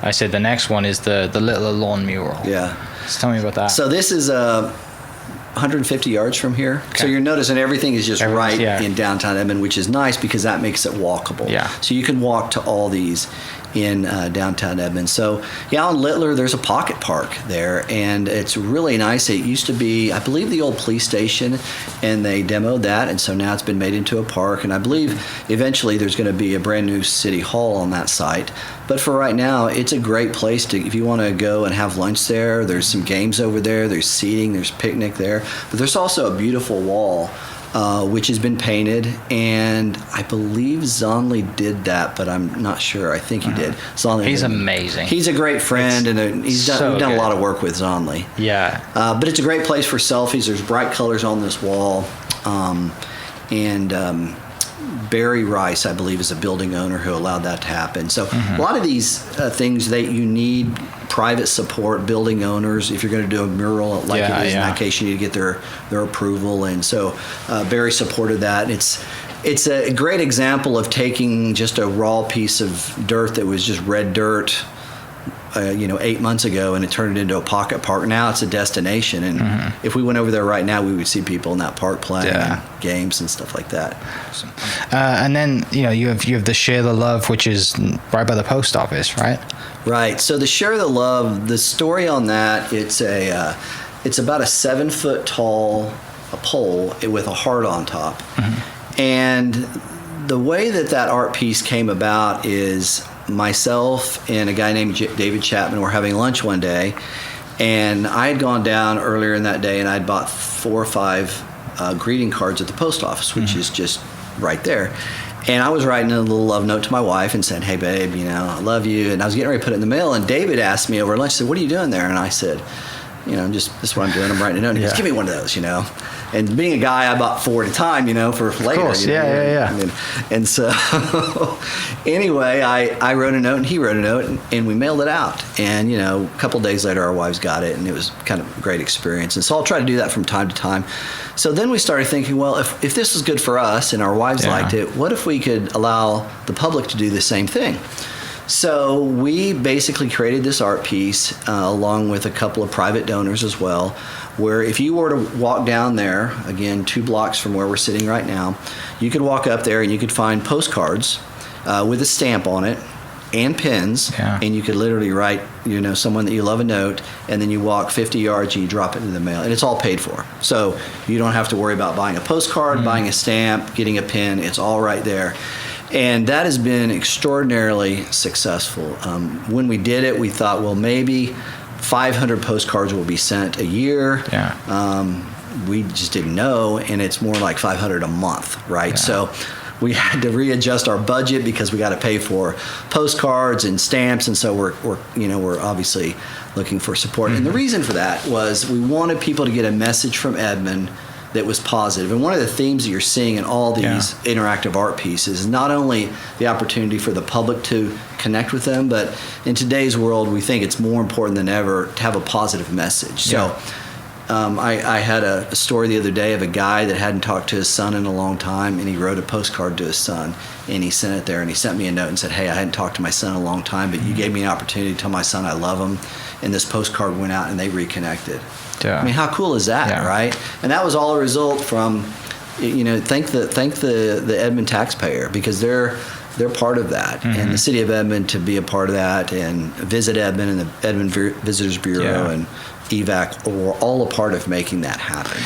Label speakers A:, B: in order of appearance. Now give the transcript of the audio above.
A: I said the next one is the Littler Lawn Mural.
B: Yeah.
A: So tell me about that.
B: So this is 150 yards from here.
A: Okay.
B: So you're noticing everything is just right
A: yeah.
B: in downtown Edmond, which is nice because that makes it walkable.
A: Yeah.
B: So you can walk to all these in downtown Edmond. So yeah, on Littler, there's a pocket park there, and it's really nice. It used to be, I believe, the old police station, and they demoed that, and so now it's been made into a park. And I believe eventually there's going to be a brand new city hall on that site. But for right now, it's a great place to, if you want to go and have lunch there. There's some games over there. There's seating. There's picnic there. But there's also a beautiful wall, which has been painted, and I believe Zonley did that, but I'm not sure. I think he did. Zonley.
A: He's amazing.
B: He's a great friend, and we've done a lot of work with Zonley.
A: Yeah.
B: But it's a great place for selfies. There's bright colors on this wall, and Barry Rice, I believe, is a building owner who allowed that to happen. So a lot of these things that you need private support, building owners. If you're going to do a mural like it is in that case, you need to get their approval. And so Barry supported that. It's a great example of taking just a raw piece of dirt that was just red dirt, 8 months ago, and it turned it into a pocket park. Now it's a destination, and if we went over there right now, we would see people in that park playing games and stuff like that.
A: Awesome. And then you have the Share the Love, which is right by the post office, right?
B: Right. So the Share the Love, the story on that, it's about a 7 foot tall pole with a heart on top, and the way that art piece came about is myself and a guy named David Chapman were having lunch one day, and I had gone down earlier in that day and I'd bought 4 or 5 greeting cards at the post office, which is just right there. And I was writing a little love note to my wife and said, "Hey babe, I love you." And I was getting ready to put it in the mail, and David asked me over lunch, said, "What are you doing there?" And I said, this is what I'm doing. I'm writing a note. And he goes, "Give me one of those, And being a guy, I bought 4 at a time, for later.
A: Of course, yeah.
B: And so, anyway, I wrote a note, and he wrote a note, and we mailed it out. And, a couple days later, our wives got it, and it was kind of a great experience. And so I'll try to do that from time to time. So then we started thinking, well, if this was good for us and our wives liked it, what if we could allow the public to do the same thing? So we basically created this art piece along with a couple of private donors as well, where if you were to walk down there, again, 2 blocks from where we're sitting right now, you could walk up there and you could find postcards with a stamp on it and pins, and you could literally write, someone that you love a note, and then you walk 50 yards and you drop it in the mail, and it's all paid for. So you don't have to worry about buying a postcard, buying a stamp, getting a pin. It's all right there. And that has been extraordinarily successful. When we did it, we thought, well, maybe 500 postcards will be sent a year. We just didn't know, and it's more like 500 a month, right? So we had to readjust our budget because we got to pay for postcards and stamps, and so we're obviously looking for support. And the reason for that was we wanted people to get a message from Edmond that was positive. And one of the themes that you're seeing in all these interactive art pieces is not only the opportunity for the public to connect with them, but in today's world, we think it's more important than ever to have a positive message. So I had a story the other day of a guy that hadn't talked to his son in a long time, and he wrote a postcard to his son, and he sent it there, and he sent me a note and said, "Hey, I hadn't talked to my son in a long time, but you gave me an opportunity to tell my son I love him." And this postcard went out, and they reconnected. I mean, how cool is that, right? And that was all a result from, thank the Edmond taxpayer, because they're part of that, and the city of Edmond to be a part of that, and Visit Edmond and the Edmond Visitors Bureau and EVAC were all a part of making that happen.